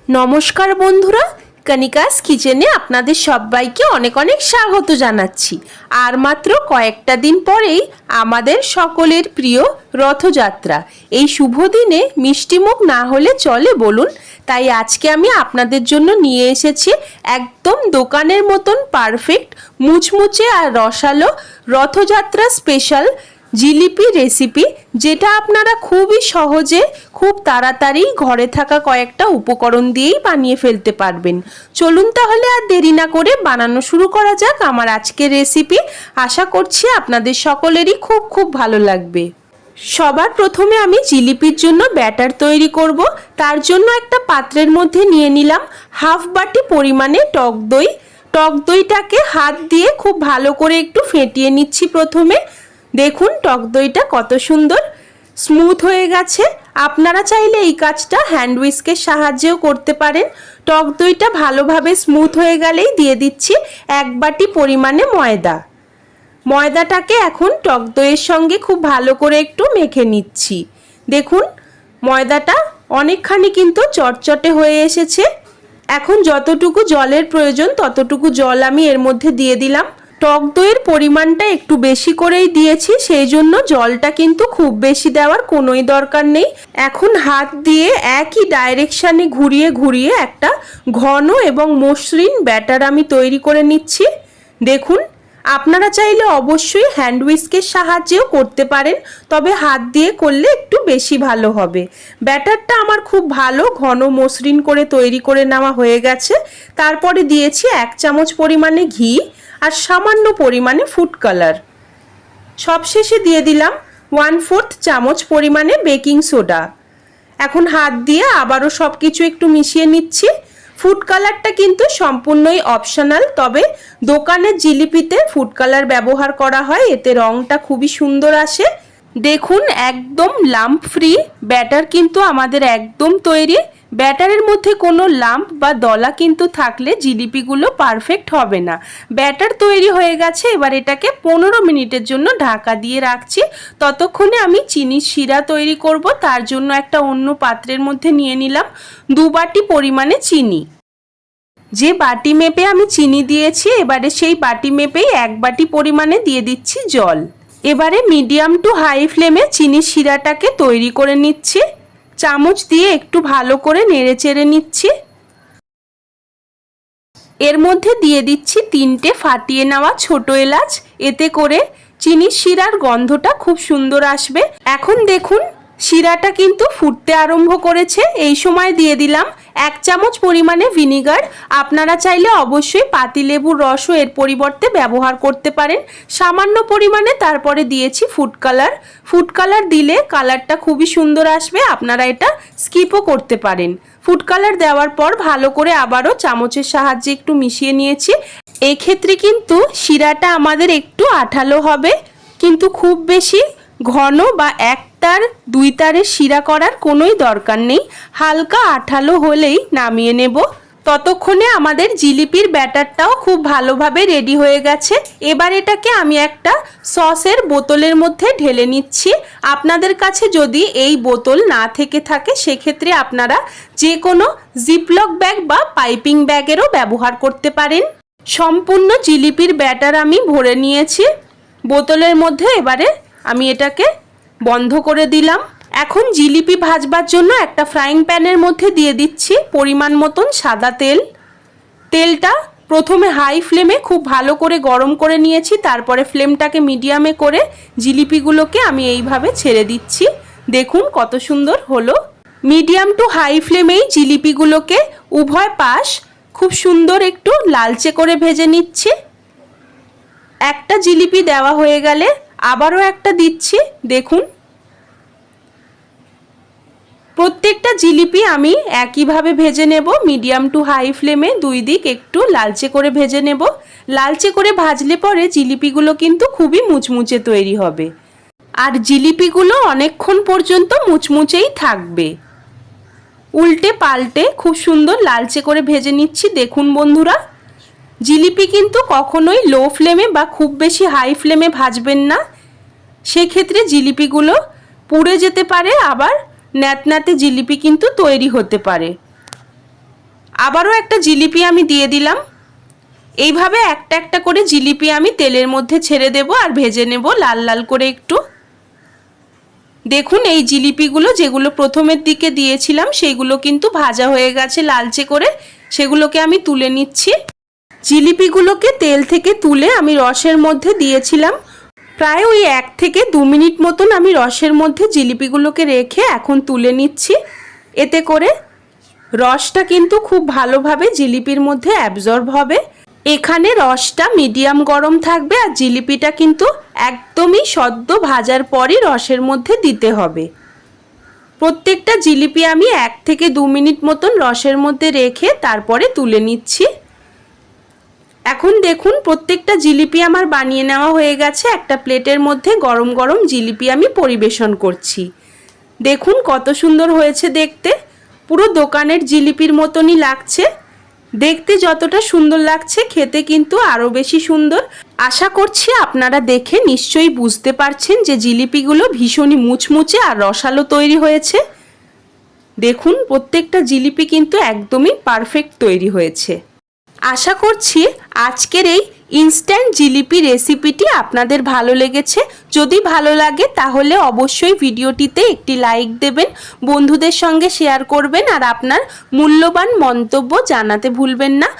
নমস্কার বন্ধুরা, কণিকাস কিচেনে আপনাদের সবাইকে অনেক অনেক স্বাগত জানাচ্ছি। আর মাত্র কয়েকটা দিন পরেই আমাদের সকলের প্রিয় রথযাত্রা। এই শুভ দিনে মিষ্টিমুখ না হলে চলে বলুন। তাই আজকে আমি আপনাদের জন্য নিয়ে এসেছি একদম দোকানের মতন পারফেক্ট মুচমুচে আর রসালো রথযাত্রা স্পেশাল জিলিপি রেসিপি, যেটা আপনারা খুবই সহজে খুব তাড়াতাড়ি ঘরে থাকা কয়েকটা উপকরণ দিয়েই বানিয়ে ফেলতে পারবেন। চলুন তাহলে আর দেরি না করে বানানো শুরু করা যাক আমার আজকের রেসিপি। আশা করছি আপনাদের সকলেরই খুব খুব ভালো লাগবে। সবার প্রথমে আমি জিলিপির জন্য ব্যাটার তৈরি করব। তার জন্য একটা পাত্রের মধ্যে নিয়ে নিলাম হাফ বাটি পরিমাণে টক দই। টক দইটাকে হাত দিয়ে খুব ভালো করে একটু ফেটিয়ে নিচ্ছি। প্রথমে দেখুন টক দইটা কত সুন্দর স্মুথ হয়ে গেছে। আপনারা চাইলে এই কাজটা হ্যান্ড হুইস্কের সাহায্যেও করতে পারেন। টক দইটা ভালোভাবে স্মুথ হয়ে গেলেই দিয়ে দিচ্ছি এক বাটি পরিমাণে ময়দা। ময়দাটাকে এখন টক দইয়ের সঙ্গে খুব ভালো করে একটু মেখে নিচ্ছি। দেখুন ময়দাটা অনেকখানি কিন্তু চটচটে হয়ে এসেছে। এখন যতটুকু জলের প্রয়োজন ততটুকু জল আমি এর মধ্যে দিয়ে দিলাম। টক দইয়ের পরিমাণটা একটু বেশি করেই দিয়েছি, সেই জন্য জলটা কিন্তু খুব বেশি দেওয়ার কোনোই দরকার নেই। এখন হাত দিয়ে একই ডাইরেকশানে ঘুরিয়ে ঘুরিয়ে একটা ঘন এবং মসৃণ ব্যাটার আমি তৈরি করে নিচ্ছি। দেখুন আপনারা চাইলে অবশ্যই হ্যান্ড হুইস্কের সাহায্যেও করতে পারেন, তবে হাত দিয়ে করলে একটু বেশি ভালো হবে। ব্যাটারটা আমার খুব ভালো ঘন মসৃণ করে তৈরি করে নেওয়া হয়ে গেছে। তারপরে দিয়েছি 1 চামচ পরিমাণে ঘি আর সামান্য পরিমাণে ফুড কালার। সবশেষে দিয়ে দিলাম 1/4 চামচ পরিমাণে বেকিং সোডা। এখন হাত দিয়ে আবারও সব কিছু একটু মিশিয়ে নিচ্ছি। ফুড কালারটা কিন্তু সম্পূর্ণই অপশনাল, তবে দোকানের জিলিপিতে ফুড কালার ব্যবহার করা হয়, এতে রঙটা খুবই সুন্দর আসে। দেখুন একদম লাম্প ফ্রি ব্যাটার কিন্তু আমাদের একদম তৈরি। ব্যাটারের মধ্যে কোনো লাম্প বা দলা কিন্তু থাকলে জিলিপিগুলো পারফেক্ট হবে না। ব্যাটার তৈরি হয়ে গেছে, এবার এটাকে 15 মিনিটের জন্য ঢাকা দিয়ে রাখছি। ততক্ষণে আমি চিনির শিরা তৈরি করব। তার জন্য একটা অন্য পাত্রের মধ্যে নিয়ে নিলাম 2 বাটি পরিমাণে চিনি। যে বাটি মেপে আমি চিনি দিয়েছি, এবারে সেই বাটি মেপেই 1 বাটি পরিমাণে দিয়ে দিচ্ছি জল। এবারে মিডিয়াম টু হাই ফ্লেমে চিনির শিরাটাকে তৈরি করে নিচ্ছি। চামচ দিয়ে একটু ভালো করে নেড়ে চেড়ে নিচ্ছি। এর মধ্যে দিয়ে দিচ্ছি 3টে ফাটিয়ে নেওয়া ছোট এলাচ, এতে করে চিনির শিরার গন্ধটা খুব সুন্দর আসবে। এখন দেখুন শিরাটা কিন্তু ফুটতে আরম্ভ করেছে। এই সময় দিয়ে দিলাম 1 চামচ পরিমাণে ভিনিগার। আপনারা চাইলে অবশ্যই পাতিলেবুর রসও এর পরিবর্তে ব্যবহার করতে পারেন সামান্য পরিমাণে। তারপরে দিয়েছি ফুড কালার। ফুড কালার দিলে কালারটা খুবই সুন্দর আসবে, আপনারা এটা স্কিপও করতে পারেন। ফুড কালার দেওয়ার পর ভালো করে আবারও চামচের সাহায্যে একটু মিশিয়ে নিয়েছি। এই ক্ষেত্রে কিন্তু শিরাটা আমাদের একটু আঠালো হবে, কিন্তু খুব বেশি ঘন বা 1 তার 2 তারের শিরা করার কোনোই দরকার নেই। হালকা আঠালো হলেই নামিয়ে নেব। ততক্ষণে আমাদের জিলিপির ব্যাটারটাও খুব ভালোভাবে রেডি হয়ে গেছে। এবার এটাকে আমি একটা সসের বোতলের মধ্যে ঢেলে নিচ্ছি। আপনাদের কাছে যদি এই বোতল না থেকে থাকে, সেক্ষেত্রে আপনারা যে কোনো জিপলক ব্যাগ বা পাইপিং ব্যাগেরও ব্যবহার করতে পারেন। সম্পূর্ণ জিলিপির ব্যাটার আমি ভরে নিয়েছি বোতলের মধ্যে। এবারে আমি এটাকে বন্ধ করে দিলাম। এখন জিলিপি ভাজবার জন্য একটা ফ্রাইং প্যানের মধ্যে দিয়ে দিচ্ছি পরিমাণ মতন সাদা তেল। তেলটা প্রথমে হাই ফ্লেমে খুব ভালো করে গরম করে নিয়েছি, তারপরে ফ্লেমটাকে মিডিয়ামে করে জিলিপিগুলোকে আমি এইভাবে ছেড়ে দিচ্ছি। দেখুন কত সুন্দর হলো। মিডিয়াম টু হাই ফ্লেমেই জিলিপিগুলোকে উভয় পাশ খুব সুন্দর একটু লালচে করে ভেজে নিচ্ছি। একটা জিলিপি দেওয়া হয়ে গেলে আবারও একটা দিচ্ছি। দেখুন প্রত্যেকটা জিলিপি আমি একইভাবে ভেজে নেব। মিডিয়াম টু হাই ফ্লেমে 2 দিক একটু লালচে করে ভেজে নেব। লালচে করে ভাজলে পরে জিলিপিগুলো কিন্তু খুবই মুচমুচে তৈরি হবে, আর জিলিপিগুলো অনেকক্ষণ পর্যন্ত মুচমুচেই থাকবে। উল্টে পাল্টে খুব সুন্দর লালচে করে ভেজে নিচ্ছি। দেখুন বন্ধুরা, জিলিপি কিন্তু কখনোই লো ফ্লেমে বা খুব বেশি হাই ফ্লেমে ভাজবেন না, সেক্ষেত্রে জিলিপিগুলো পুড়ে যেতে পারে, আবার ন্যাতন্যাতে জিলিপি কিন্তু তৈরি হতে পারে। আবারও একটা জিলিপি আমি দিয়ে দিলাম। এইভাবে একটা একটা করে জিলিপি আমি তেলের মধ্যে ছেড়ে দেব আর ভেজে নেব লাল লাল করে একটু। দেখুন এই জিলিপিগুলো যেগুলো প্রথমের দিকে দিয়েছিলাম সেইগুলো কিন্তু ভাজা হয়ে গেছে লালচে করে, সেগুলোকে আমি তুলে নিচ্ছি। জিলিপিগুলোকে তেল থেকে তুলে আমি রসের মধ্যে দিয়েছিলাম। প্রায় ওই 1 থেকে 2 মিনিট মতন আমি রসের মধ্যে জিলিপিগুলোকে রেখে এখন তুলে নিচ্ছি। এতে করে রসটা কিন্তু খুব ভালোভাবে জিলিপির মধ্যে অ্যাবজর্ব হবে। এখানে রসটা মিডিয়াম গরম থাকবে আর জিলিপিটা কিন্তু একদমই সদ্য ভাজার পরই রসের মধ্যে দিতে হবে। প্রত্যেকটা জিলিপি আমি 1 থেকে 2 মিনিট মতন রসের মধ্যে রেখে তারপরে তুলে নিচ্ছি। এখন দেখুন প্রত্যেকটা জিলিপি আমার বানিয়ে নেওয়া হয়ে গেছে। একটা প্লেটের মধ্যে গরম গরম জিলিপি আমি পরিবেশন করছি। দেখুন কত সুন্দর হয়েছে দেখতে, পুরো দোকানের জিলিপির মতনই লাগছে। দেখতে যতটা সুন্দর লাগছে খেতে কিন্তু আরও বেশি সুন্দর। আশা করছি আপনারা দেখে নিশ্চয়ই বুঝতে পারছেন যে জিলিপিগুলো ভীষণই মুচমুচে আর রসালো তৈরি হয়েছে। দেখুন প্রত্যেকটা জিলিপি কিন্তু একদমই পারফেক্ট তৈরি হয়েছে। আশা করছি আজকের এই ইনস্ট্যান্ট জিলিপি রেসিপিটি আপনাদের ভালো লেগেছে। যদি ভালো লাগে তাহলে অবশ্যই ভিডিওটিতে একটি লাইক দেবেন, বন্ধুদের সঙ্গে শেয়ার করবেন আর আপনার মূল্যবান মন্তব্য জানাতে ভুলবেন না।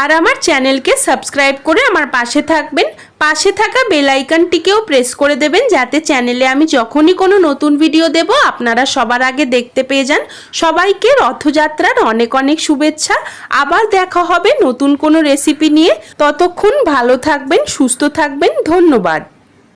আর আমার চ্যানেলকে সাবস্ক্রাইব করে আমার পাশে থাকবেন। পাশে থাকা বেল আইকনটিকেও প্রেস করে দেবেন যাতে চ্যানেলে আমি যখনই কোনো নতুন ভিডিও দেব আপনারা সবার আগে দেখতে পেয়ে যান। সবাইকে রথযাত্রার অনেক অনেক শুভেচ্ছা। আবার দেখা হবে নতুন কোনো রেসিপি নিয়ে। ততক্ষণ ভালো থাকবেন, সুস্থ থাকবেন। ধন্যবাদ।